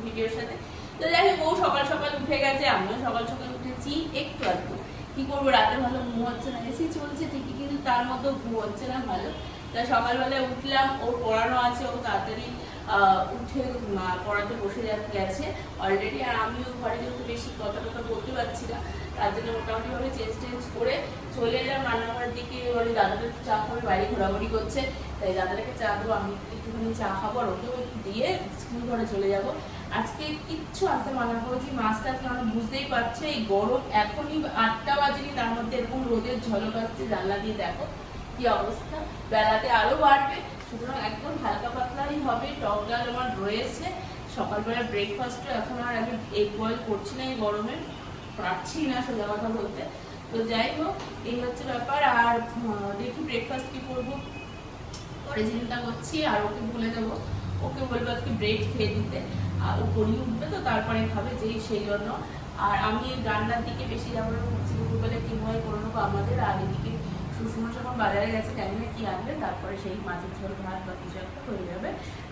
ভিডিওর সাথে। তো যাই হোক, ও সকাল সকাল উঠে গেছে, আমিও সকাল সকাল উঠেছি একটু আধটু। কি করবো, রাতে ভালো ঘুম হচ্ছে না, এসি চলছে ঠিকই কিন্তু তার মধ্যেও ঘুম হচ্ছে না ভালো। তা সকালবেলায় উঠলাম, ওর পড়ানো আছে, ও তাড়াতাড়ি উঠে পড়াতে বসে গেছে অলরেডি। আর আমিও ঘরে যেহেতু বেশি কথা বলতে পারছি না, তার জন্য মোটামুটিভাবে চেঞ্জ করে চলে এলাম রান্নাঘরের দিকে। এবারে দাদাটা চা খাবে, বাইরে ঘোরাঘুরি করছে, তাই দাদাটাকে চা দেবো, আমি একটুখানি চা খাবো, আর ওকেও একটু দিয়ে স্কুল ঘরে চলে যাবো। আজকে কিচ্ছু আনতে মানা করেছি, মাছটা কারণ বুঝতেই পারছো এই গরম, এখনই 8টা বাজেনি, তার মধ্যে এরকম রোদের ঝলক আসছে, জানলা দিয়ে দেখো কি অবস্থা। বেলাতে আরো বাড়বে, সুতরাং একদম হালকা পাতলাই হবে। টক ডাল আমার রয়েছে, সকালবেলা ব্রেকফাস্টও এখন আর আমি এগ বয়েল করছি না, এই গরমে পারছি না সোজা কথা বলতে। তো যাই হোক, এই হচ্ছে ব্যাপার। আর দেখি ব্রেকফাস্ট কি করবো, পরে চিন্তা করছি। আর ওকে বলে দেবো, ওকে বলবো আজকে ব্রেড খেয়ে দিতে, আর ও পড়িয়ে উঠবে তো তারপরে খাবে, যেই সেই জন্য। আর আমি রান্নার দিকে বেশি যাবো না, দুপুরবেলা কি হয় করে নেবো আমাদের। আর এদিকে শ্বশুরমশাই যখন বাজারে গেছে, জানি না কি আনবে, তারপরে সেই মাছের ঝোল ভাত বা কিছু একটা হয়ে যাবে।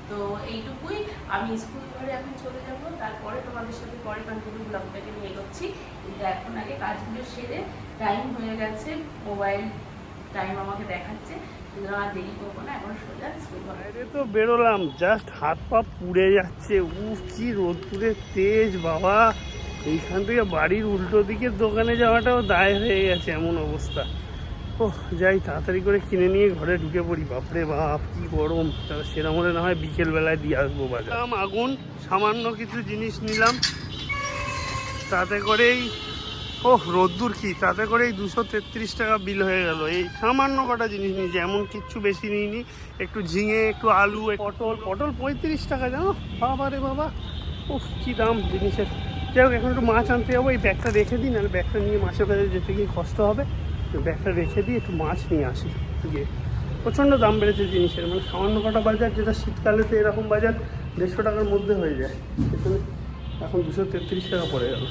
তো এইটুকুই, আমি স্কুল ঘরে এখন চলে যাব, তারপরে তোমাদের সাথে পরে কন্টিনিউ ব্লগটাকে নিয়ে এগোচ্ছি। কিন্তু এখন আগে কাজগুলো সেরে, টাইম হয়ে গেছে, মোবাইল টাইম আমাকে দেখাচ্ছে, আর দেরি করবো না, এখন সোজা স্কুল ঘরে। তো বেরোলাম, জাস্ট হাত পা পুড়ে যাচ্ছে। কি রোদ্দুরের তেজ বাবা! এইখান থেকে বাড়ির উল্টো দিকের দোকানে যাওয়াটাও দায় হয়ে গেছে, এমন অবস্থা। ও যাই তাড়াতাড়ি করে কিনে নিয়ে ঘরে ঢুকে পড়ি। বাপরে বাপ কি গরম! সেরকম হলে না হয় বিকেলবেলায় দিয়ে আসবো বাজার। আগুন সামান্য কিছু জিনিস নিলাম, তাতে করেই রোদ্দুর কি, তাতে করেই 233 টাকা বিল হয়ে গেল। এই সামান্য কটা জিনিস নিয়েছি, এমন কিচ্ছু বেশি নিইনি। একটু ঝিঙে, একটু আলু, পটল 35 টাকা, জানো বাবা রে বাবা! কি দাম জিনিসের। যাই হোক, এখন একটু মাছ আনতে যাবো, এই ব্যাগটা রেখে দিই, নাহলে ব্যাগটা নিয়ে মাছের বাজারে যেতে গিয়ে কষ্ট হবে। ব্যাগটা রেখে দিয়ে একটু মাছ নিয়ে আসি গিয়ে। প্রচণ্ড দাম বেড়েছে জিনিসের, মানে সামান্য কটা বাজার, যেটা শীতকালেতে এরকম বাজার 150 টাকার মধ্যে হয়ে যায়, এখানে এখন 233 টাকা পড়ে গেল।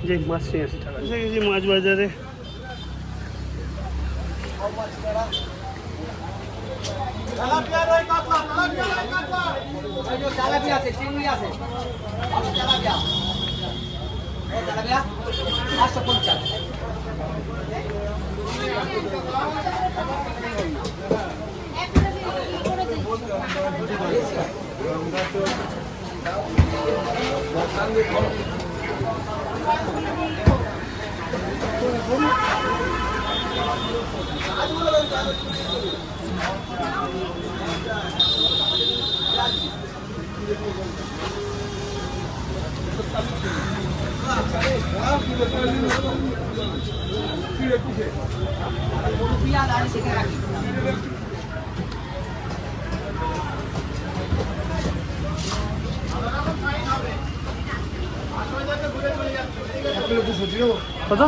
যে মাছ নিয়ে আসি টাকা যে মাছ বাজারে। কত?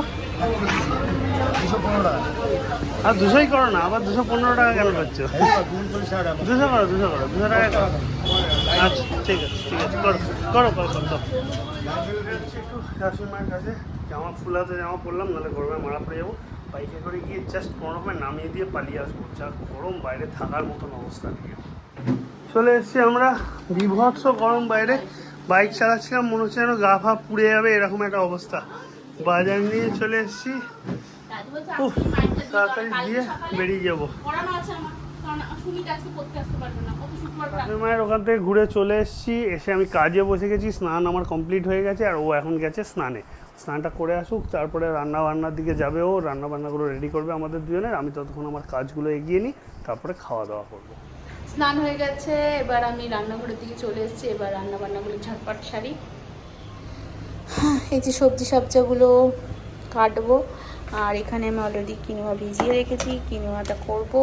215 টাকা। আর 200ই করো না, আবার 215 টাকা কেন করছো? 200 করো, 200 টাকা। আচ্ছা ঠিক আছে করো। একটু শাশুড়ি মায়ের কাছে জামা পরলাম, নাহলে গরমে মারা পড়ে যাবো। বাইকে করে গিয়ে জাস্ট কোনো রকমের নামিয়ে দিয়ে পালিয়ে আসবো, যা গরম বাইরে থাকার মতন অবস্থা নেই। চলে এসেছি আমরা, বিভৎস গরম বাইরে। বাইক চালাচ্ছিলাম, মনে হচ্ছে যেন গা ফা পুড়ে যাবে, এরকম একটা অবস্থা। বাজার নিয়ে চলে এসেছি, তাড়াতাড়ি দিয়ে বেরিয়ে যাবো। মায়ের ওখান থেকে ঘুরে চলে এসেছি, এসে আমি কাজে বসে গেছি। স্নান আমার কমপ্লিট হয়ে গেছে, আর ও এখন গেছে স্নানটা করে আসুক, তারপরে রান্নাবান্নার দিকে যাবে। ও রান্নাবান্নাগুলো রেডি করবে আমাদের দুজনের, আমি ততক্ষণ আমার কাজগুলো এগিয়ে নিই, তারপরে খাওয়া দাওয়া করবো। স্নান হয়ে গেছে, এবার আমি রান্নাঘরের দিকে চলে এসেছি। এবার রান্নাবান্নাগুলো ঝটপট সারি। এই যে সবজিগুলো কাটবো, আর এখানে আমি অলরেডি কিনোয়া ভিজিয়ে রেখেছি, কিনোয়াটা করব।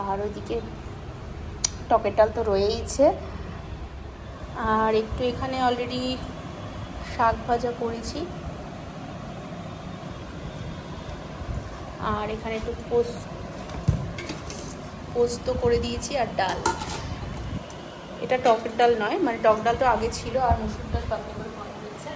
আর ওইদিকে টকের ডাল তো রয়েইছে, আর একটু এখানে অলরেডি শাক ভাজা করেছি, আর এখানে একটু পোস্ত করে দিয়েছি, আর ডাল। এটা টকের ডাল নয়, মানে টক ডাল তো আগে ছিল, আর মসুর ডাল পাতলা করে করা হয়েছে।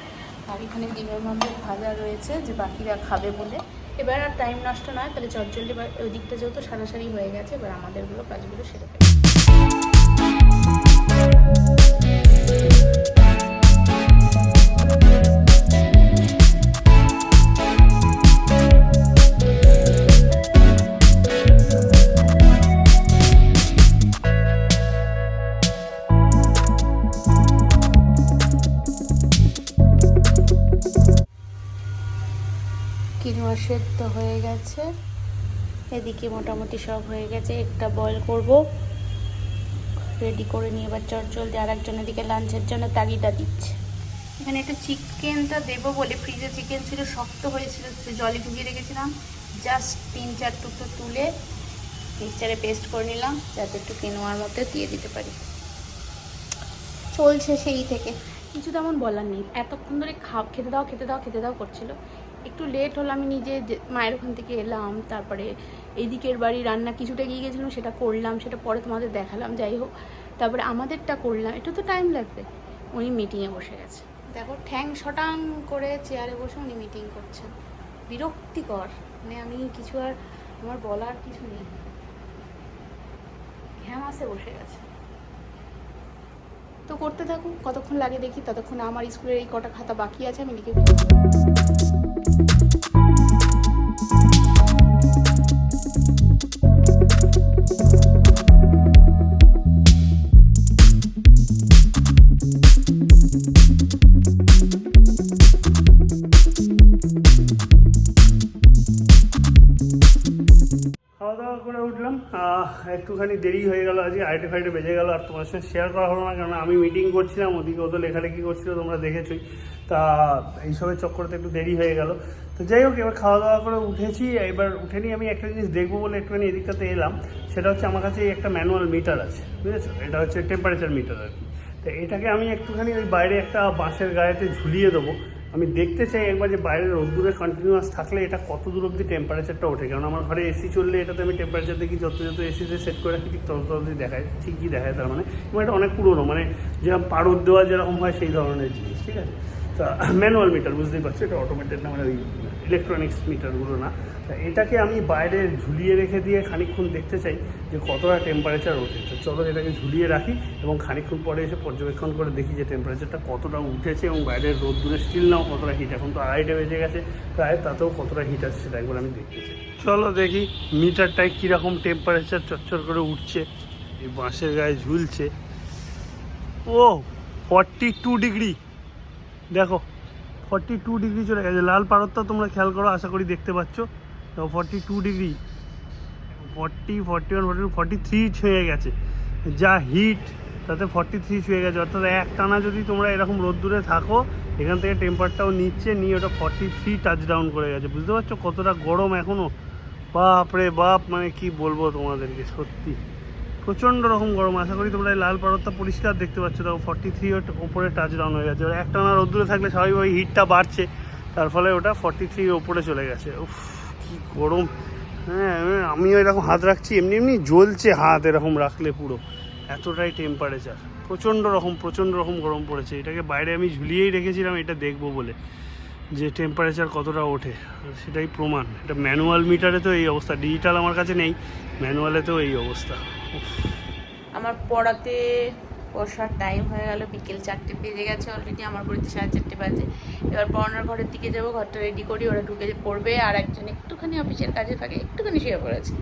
আর এখানে ডিমের মধ্যে ভাজা রয়েছে, যে বাকিরা খাবে বলে। এবার আর টাইম নষ্ট নয়, তাহলে চটজলদি ওই দিকটা যেহেতু সারাসারি হয়ে গেছে, এবার আমাদেরগুলো কাজগুলো সেরে ফেলি। কিনোয়া সেদ্ধ হয়ে গেছে, এদিকে মোটামুটি সব হয়ে গেছে। একটা বয়েল করব, রেডি করে নিয়ে এবার জলদি আর একজন এদিকে লাঞ্চের জন্য তাগিদা দিচ্ছে। এখানে একটু চিকেনটা দেবো বলে ফ্রিজে চিকেন ছিল, শক্ত হয়েছিল, জলে ডুবিয়ে রেখেছিলাম। জাস্ট 3-4 টুকরো তুলে মিক্সচারে পেস্ট করে নিলাম, যাতে একটু কিনোয়ার মধ্যে দিয়ে দিতে পারি। চলছে সেই থেকে, কিছু তেমন বলার নেই। এতক্ষণ ধরে খেতে দাও করছিল। একটু লেট হলো, আমি নিজে মায়ের ওখান থেকে এলাম, তারপরে এদিকের বাড়ি রান্না কিছুটা গিয়ে গেছিলাম, সেটা করলাম, সেটা পরে তোমাদের দেখালাম। যাই হোক, তারপরে আমাদেরটা করলাম, একটু তো টাইম লাগবে। উনি মিটিংয়ে বসে গেছে, দেখো ঠ্যাং শটাং করে চেয়ারে বসে উনি মিটিং করছেন। বিরক্তিকর, মানে আমি কিছু আর আমার বলার কিছু নেই, ঘ্যামাসে বসে গেছে। তো করতে থাকুন, কতক্ষণ লাগে দেখি। ততক্ষণ আমার স্কুলের এই কটা খাতা বাকি আছে, আমি লিখে ফেলি। খাওয়া দাওয়া করে উঠলাম, একটুখানি দেরি হয়ে গেল, আজকে 8:30 বেজে গেল। আর তোমার সঙ্গে শেয়ার করা হলো না, কারণ আমি মিটিং করছিলাম, ওদিকে ও তো লেখালেখি করছিল, তোমরা দেখেছোই। তা এইসবের চক্করতে একটু দেরি হয়ে গেল। তো যাই হোক, এবার খাওয়া দাওয়া করে উঠেছি। এবার উঠে নিয়ে আমি একটা জিনিস দেখবো বলে একটুখানি এদিকটাতে এলাম। সেটা হচ্ছে আমার কাছে একটা ম্যানুয়াল মিটার আছে, বুঝেছো? এটা হচ্ছে টেম্পারেচার মিটার আর কি। তো এটাকে আমি একটুখানি ওই বাইরে একটা বাঁশের গায়েতে ঝুলিয়ে দেবো। আমি দেখতে চাই একবার যে বাইরের রোদ্দুরে কন্টিনিউয়াস থাকলে এটা কত দূর অবধি টেম্পারেচারটা ওঠে। কারণ আমার ঘরে এসি চললে এটাতে আমি টেম্পারেচার দেখি, যত এসিতে সেট করে রাখি ঠিক তত অবধি দেখায়, ঠিকই দেখায়। তার মানে এবং এটা অনেক পুরোনো, মানে যেরকম পারদ দেওয়া যেরকম হয় সেই ধরনের জিনিস, ঠিক আছে? তা ম্যানুয়াল মিটার, বুঝতেই পারছি, এটা অটোমেটেড না, মানে ওই ইলেকট্রনিক্স মিটারগুলো না। তা এটাকে আমি বাইরে ঝুলিয়ে রেখে দিয়ে খানিকক্ষণ দেখতে চাই যে কতটা টেম্পারেচার ওঠে। তো চলো এটাকে ঝুলিয়ে রাখি এবং খানিকক্ষণ পরে এসে পর্যবেক্ষণ করে দেখি যে টেম্পারেচারটা কতটা উঠেছে এবং বাইরের রোদ্দুরে স্টিল নাও কতটা হিট। এখন তো 2:30 বেজে গেছে প্রায়, তাতেও কতটা হিট আছে সেটা একবার আমি দেখতে চাই। চলো দেখি মিটারটায় কীরকম টেম্পারেচার চচ্চর করে উঠছে, এই বাঁশের গায়ে ঝুলছে। ও 42 ডিগ্রি, দেখো 42 ডিগ্রি চলে গেছে। লাল পারদটা তোমরা খেয়াল করো, আশা করি দেখতে পাচ্ছ। তো 42 ডিগ্রি, 40, 41, 42, 43 ছুঁয়ে গেছে। যা হিট, তাতে 43 ছুঁয়ে গেছে। অর্থাৎ এক টানা যদি তোমরা এরকম রোদ্দুরে থাকো, এখান থেকে টেম্পারটাও নিচ্ছে, নিয়ে ওটা 43 টাচ ডাউন করে গেছে। বুঝতে পারছো কতটা গরম এখনও? বাপ রে বাপ, মানে কি বলবো তোমাদেরকে, সত্যি প্রচণ্ড রকম গরম। আশা করি তোমরা এই লাল পারদটা পরিষ্কার দেখতে পাচ্ছ। দেখো 43 ওপরে টাচ ডাউন হয়ে গেছে। এক টানা রোদ্দুরে থাকলে স্বাভাবিকভাবে হিটটা বাড়ছে, তার ফলে ওটা 43 ওপরে চলে গেছে। উফ কি গরম! হ্যাঁ, আমিও এরকম হাত রাখছি, এমনি এমনি জ্বলছে হাত এরকম রাখলে পুরো, এতটাই টেম্পারেচার। প্রচণ্ড রকম গরম পড়েছে। এটাকে বাইরে আমি ঝুলিয়েই রেখেছিলাম এটা দেখবো বলে যে টেম্পারেচার কতটা ওঠে, সেটাই প্রমাণ। এটা ম্যানুয়াল মিটারে তো এই অবস্থা, ডিজিটাল আমার কাছে নেই, ম্যানুয়ালেতেও এই অবস্থা। আমার পড়াতে বসার টাইম হয়ে গেল, বিকেল 4টে বেজে গেছে অলরেডি, আমার ঘড়িতে 4:30 বাজে। এবার পড়ানোর ঘরের দিকে যাবো, ঘরটা রেডি করি, ওরা ঢুকে পড়বে। আর একজন একটুখানি অফিসের কাজে ফাঁকে একটুখানি শুয়ে পড়েছে।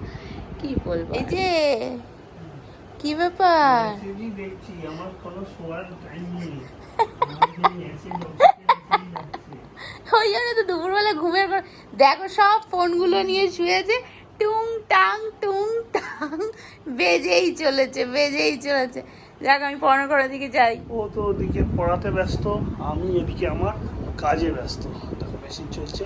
কি বলবো, এই যে কি ব্যাপার, দেখছি আমার কোনো শোয়ার টাইম নেই। ওই জন্য তো দুপুরবেলা ঘুমের পর দেখো সব ফোনগুলো নিয়ে শুয়েছে, টুং টাং বেজেই চলেছে। দেখ আমি পড়ানোর ঘরের দিকে যাই। ও তো ওদিকে পড়াতে ব্যস্ত, আমি এদিকে আমার কাজে ব্যস্ত। দেখো মেশিন চলছে,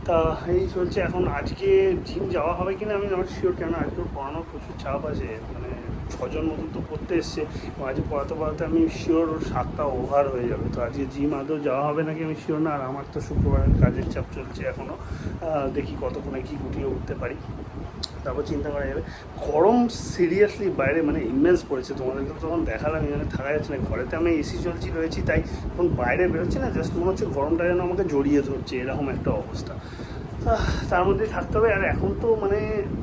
তা এই চলছে। এখন আজকে জিম যাওয়া হবে কিনা আমি আমার শিওর, কেন আজকে পড়ানোর প্রচুর চাপ আছে। মানে 6জন মতন তো পড়তে এসছে, আজকে পড়াতে আমি শিওর 7টা ওভার হয়ে যাবে। তো আজকে জিম আদৌ যাওয়া হবে নাকি আমি শিওর না। আর আমার তো শুক্রবারের কাজের চাপ চলছে এখনও, দেখি কতক্ষণে কী গুটিয়ে উঠতে পারি, তারপর চিন্তা করা যাবে। গরম সিরিয়াসলি বাইরে মানে ইমেন্স পড়েছে, তোমাদেরকে তখন দেখালাম, এখানে থাকা যাচ্ছে না। ঘরেতে আমি এসি চলছি রয়েছি, তাই এখন বাইরে বেরোচ্ছি না, জাস্ট মনে হচ্ছে গরমটা যেন আমাকে জড়িয়ে ধরছে, এরকম একটা অবস্থা। তার মধ্যেই থাকতে হবে। আর এখন তো মানে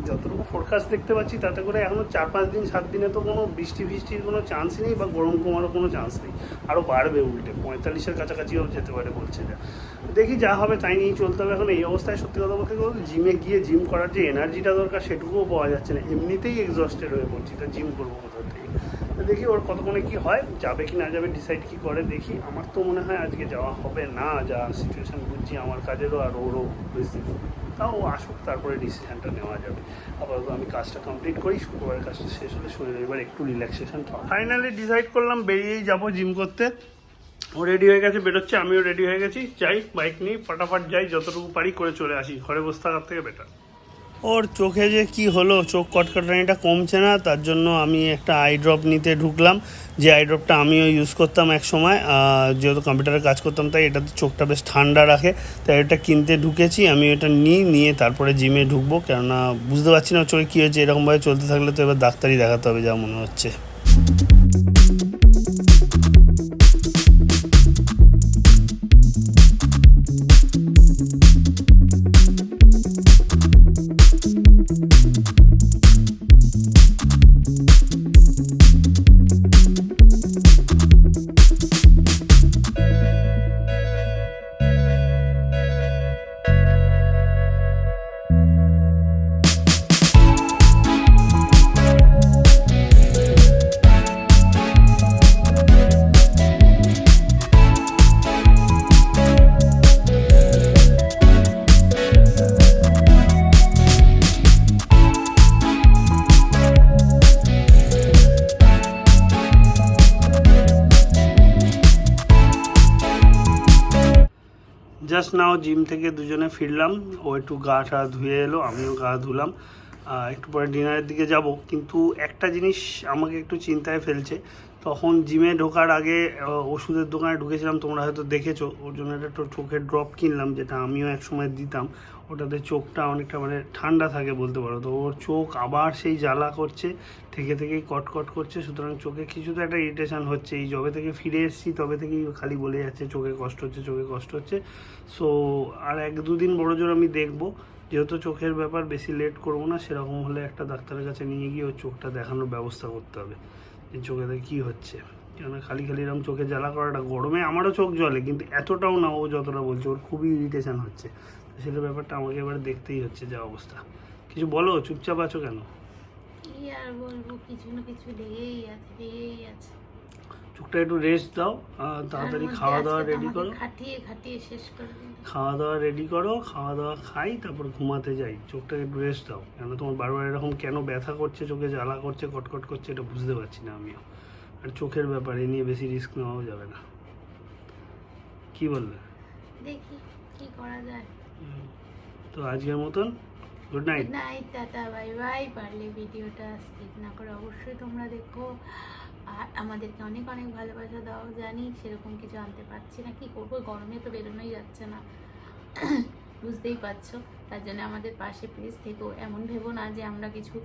যতটুকু ফোরকাস্ট দেখতে পাচ্ছি তাতে করে এখনও 4-5 দিন 7 দিনে তো কোনো বৃষ্টির কোনো চান্স নেই, বা গরম কমারও কোনো চান্স নেই, আরও বাড়বে, উল্টে 45-এর কাছাকাছিও যেতে পারে বলছে। দেখি যা হবে তাই নিয়েই চলতে হবে। এখন এই অবস্থায় সত্যি কথা বলতে গেলে জিমে গিয়ে জিম করার যে এনার্জিটা দরকার সেটুকুও পাওয়া যাচ্ছে না, এমনিতেই এক্সস্টেড হয়ে পড়ছি, তা জিম করবো কোথা থেকে। দেখি ওর কতক্ষণে কি হয়, যাবে কি না যাবে ডিসাইড কি করে দেখি। আমার তো মনে হয় আজকে যাওয়া হবে না, যা সিচুয়েশান বুঝছি আমার কাজেরও আর ওরও পরিস্থিতি। তাও ও আসুক, তারপরে ডিসিশানটা নেওয়া যাবে। আপাতত আমি কাজটা কমপ্লিট করি, শুক্রবারের কাজটা শেষ হলে শরীরে এবার একটু রিল্যাক্সেশন পাবো। ফাইনালি ডিসাইড করলাম বেরিয়েই যাবো জিম করতে। ও রেডি হয়ে গেছে, বেরোচ্ছে, আমিও রেডি হয়ে গেছি। যাই, বাইক নিয়ে ফটাফট যাই, যতটুকু পারি করে চলে আসি। ঘরে বসে থাকার থেকে বেটার। ওর চোখে যে কি হলো, চোখ কটকটানিটা কমছে না, তার জন্য আমি একটা আই ড্রপ নিতে ঢুকলাম। যে আই ড্রপটা আমিও ইউজ করতাম এক সময়, যেহেতু কম্পিউটারে কাজ করতাম, তাই এটা তো চোখটা বেশ ঠান্ডা রাখে, তাই এটা কিনতে ঢুকেছি। আমি এটা নিয়ে তারপরে জিমে ঢুকবো, কেননা বুঝতে পারছি না চোখে কী হয়েছে। এরকমভাবে চলতে থাকলে তো এবার ডাক্তারই দেখাতে হবে যা মনে হচ্ছে। জাস্ট নাও জিম থেকে দুজনে ফিরলাম। ও একটু গা টা ধুয়ে এলো, আমিও গা ধুলাম। একটু পরে ডিনারের দিকে যাব, কিন্তু একটা জিনিস আমাকে একটু চিন্তায় ফেলছে। তখন জিমে ঢোকার আগে ওষুধের দোকানে ঢুকেছিলাম, তোমরা হয়তো দেখেছো। ওর জন্য একটা চোখের ড্রপ কিনলাম, যেটা আমিও এক সময় দিতাম। ওটাতে চোখটা অনেকটা মানে ঠান্ডা থাকে বলতে পারো। তো ওর চোখ আবার সেই জ্বালা করছে, থেকেই কটকট করছে। সুতরাং চোখে কিছু তো একটা ইরিটেশান হচ্ছে। এই যবে থেকে ফিরে এসেছি তবে থেকেই খালি বলে যাচ্ছে চোখে কষ্ট হচ্ছে, চোখে কষ্ট হচ্ছে। সো আর 1-2 দিন বড় জোর আমি দেখবো, যেহেতু চোখের ব্যাপার, বেশি লেট করবো না। সেরকম হলে একটা ডাক্তারের কাছে নিয়ে গিয়ে ওর চোখটা দেখানোর ব্যবস্থা করতে হবে, যে চোখেতে কী হচ্ছে। কেননা খালি এরকম চোখে জ্বালা করাটা, গরমে আমারও চোখ জ্বলে, কিন্তু এতটাও না ও যতটা বলছে। ওর খুবই ইরিটেশান হচ্ছে, সেটা ব্যাপারটা আমাকে এবার দেখতেই হচ্ছে যা অবস্থা। কিছু বলো, চুপচাপ আছো কেন? কি আর বলবো, কিছু না কিছু লেগেই আছে। চোখটা একটু রেস্ট দাও, তাড়াতাড়ি খাওয়া দাওয়া রেডি করো। খাটিয়ে শেষ করে দিন। খাওয়া দাওয়া রেডি করো, খাওয়া দাওয়া খাই, তারপর ঘুমাতে যাই। চোখটাকে একটু রেস্ট দাও, কেন তোমার বারবার এরকম কেন ব্যথা করছে, চোখে জ্বালা করছে, কটকট করছে, এটা বুঝতে পারছি না আমিও। আর চোখের ব্যাপারে নিয়ে বেশি রিস্ক নেওয়াও যাবে না। কি বললে? দেখি কি করা যায়। তো আজকের মতন good night. Good night, tata, bye bye. পারলে ভিডিওটা স্কিপ না করে অবশ্যই তোমরা দেখো, আর আমাদেরকে অনেক অনেক ভালোবাসা দাও। জানি সেরকম কিছু আনতে পারছি না, কি করবো, গরমে তো বেরোনোই যাচ্ছে না, বুঝতেই পারছো। তার জন্য আমাদের পাশে প্লিজ থেকো। এমন ভেবো না যে আমরা কিছু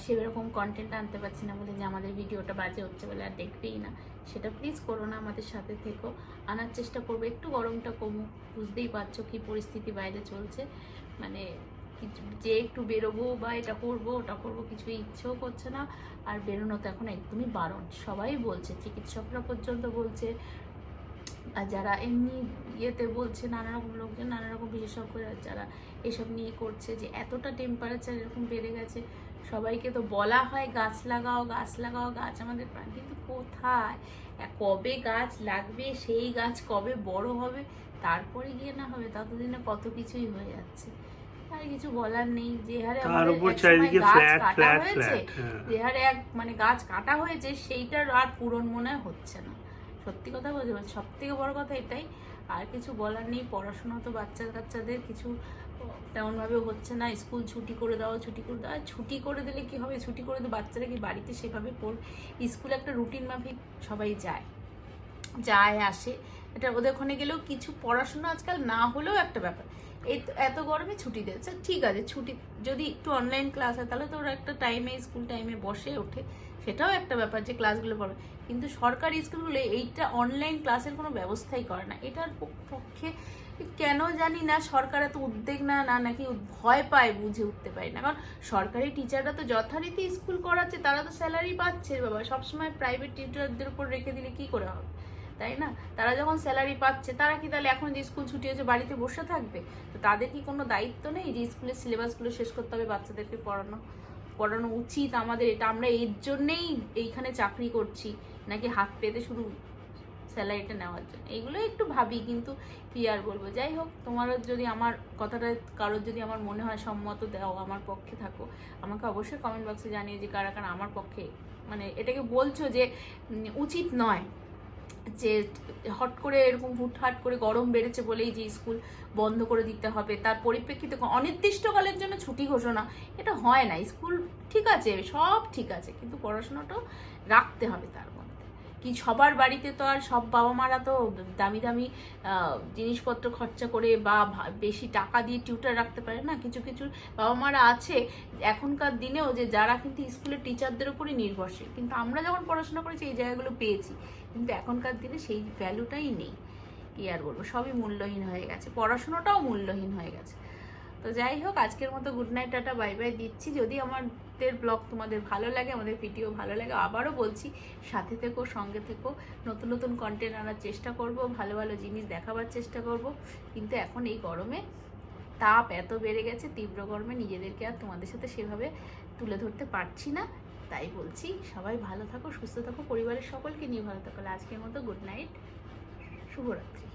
সেরকম কন্টেন্ট আনতে পারছি না বলে, যে আমাদের ভিডিওটা বাজে হচ্ছে বলে আর দেখবেই না, সেটা প্লিজ করো না। আমাদের সাথে থেকো, আনার চেষ্টা করবো। একটু গরমটা কমুক, বুঝতেই পারছো কি পরিস্থিতি বাইরে চলছে। মানে যে একটু বেরোবো বা এটা করবো ওটা করবো কিছুই ইচ্ছেও করছে না। আর বেরোনো তো এখন একদমই বারণ, সবাই বলছে, চিকিৎসকরা পর্যন্ত বলছে, আর যারা এমনি ইয়েতে বলছে, নানা রকম লোকজন, নানা রকম বিশেষজ্ঞরা যারা এসব নিয়ে করছে, যে এতটা টেম্পারেচার এরকম বেড়ে গেছে। সবাইকে তো বলা হয় গাছ লাগাও, গাছ আমাদের প্রাণ, কিন্তু কোথায়, কবে গাছ লাগবে, সেই গাছ কবে বড় হবে, তারপরে গিয়ে না হবে, ততদিনে কত কিছুই হয়ে যাচ্ছে। আর কিছু বলার নেই। যে হারে আমাদের গাছ কাটা হয়েছে সেইটার আর পূরণ মনে হয় হচ্ছে না। সত্যি কথা বলতে, সব থেকে বড় কথা এটাই। আর কিছু বলার নেই। পড়াশোনা তো কাচ্চাদের কিছু তেমনভাবে হচ্ছে না। স্কুল ছুটি করে দাও। আর ছুটি করে দিলে কি হবে, ছুটি করে দিয়ে বাচ্চারা কি বাড়িতে সেভাবে স্কুলে একটা রুটিন মাফিক সবাই যায় আসে, এটা ওদের ওখানে গেলেও কিছু পড়াশোনা আজকাল না হলেও একটা ব্যাপার। এই এত গরমে ছুটি দিচ্ছে, ঠিক আছে, ছুটি যদি একটু অনলাইন ক্লাস হয় তাহলে তো ওরা একটা টাইমে, স্কুল টাইমে বসে ওঠে, সেটাও একটা ব্যাপার যে ক্লাসগুলো পড়ে। কিন্তু সরকারি স্কুলগুলো এইটা অনলাইন ক্লাসের কোনো ব্যবস্থাই করে না। এটার পক্ষে কেন জানি না সরকার এত উদ্বেগ না নাকি ভয় পায়, বুঝে উঠতে পারি না। কারণ সরকারি টিচাররা তো যথারীতি স্কুল করাচ্ছে, তারা তো স্যালারি পাচ্ছে বাবা। সবসময় প্রাইভেট টিচারদের উপর রেখে দিলে কি করে হবে, তাই না? তারা যখন স্যালারি পাচ্ছে, তারা কি তাহলে এখন যে স্কুল ছুটি হয়েছে বাড়িতে বসে থাকবে? তো তাদের কি কোনো দায়িত্ব নেই যে স্কুলের সিলেবাসগুলো শেষ করতে হবে, বাচ্চাদেরকে পড়ানো? পড়ানো উচিত আমাদের, এটা আমরা এর জন্যেই এইখানে চাকরি করছি নাকি হাত পেতে শুধু স্যালারিটা নেওয়ার জন্য, এইগুলো একটু ভাবি। কিন্তু কি আর বলবো, যাই হোক, তোমারও যদি আমার কথাটা কারোর যদি আমার মনে হয় সম্মত দাও, আমার পক্ষে থাকো, আমাকে অবশ্যই কমেন্ট বক্সে জানিয়ে যে কারা কারা আমার পক্ষে মানে এটাকে বলছো যে উচিত নয়, যে হট করে এরকম হুটহাট করে গরম বেড়েছে বলেই যে স্কুল বন্ধ করে দিতে হবে, তার পরিপ্রেক্ষিতে অনির্দিষ্টকালের জন্য ছুটি ঘোষণা, এটা হয় না। স্কুল ঠিক আছে, সব ঠিক আছে, কিন্তু পড়াশোনাটাও রাখতে হবে তার মধ্যে। কি সবার বাড়িতে তো আর সব বাবা মারা তো দামি দামি জিনিসপত্র খরচা করে বা বেশি টাকা দিয়ে টিউটার রাখতে পারে না। কিছু কিছু বাবা মারা আছে এখনকার দিনেও যে যারা কিন্তু স্কুলের টিচারদের উপরই নির্ভরশীল, কিন্তু আমরা যখন পড়াশোনা করেছি এই জায়গাগুলো পেয়েছি, কিন্তু এখনকার দিনে সেই ভ্যালুটাই নেই। কি আর বলবো, সবই মূল্যহীন হয়ে গেছে, পড়াশোনাটাও মূল্যহীন হয়ে গেছে। তো যাই হোক, আজকের মতো good night, tata, bye bye দিচ্ছি। যদি আমাদের ব্লগ তোমাদের ভালো লাগে, আমাদের ভিডিও ভালো লাগে, আবারও বলছি সাথে থেকো, সঙ্গে থেকো, নতুন নতুন কন্টেন্ট আনার চেষ্টা করব, ভালো ভালো জিনিস দেখাবার চেষ্টা করব। কিন্তু এখন এই গরমে তাপ এত বেড়ে গেছে, তীব্র গরমে নিজেদেরকে আর তোমাদের সাথে সেভাবে তুলে ধরতে পারছি না। তাই বলছি সবাই ভালো থাকো, সুস্থ থাকো, পরিবারের সকলকে নিয়ে ভালো থাকো। আজকের মতো গুড নাইট, শুভরাত্রি।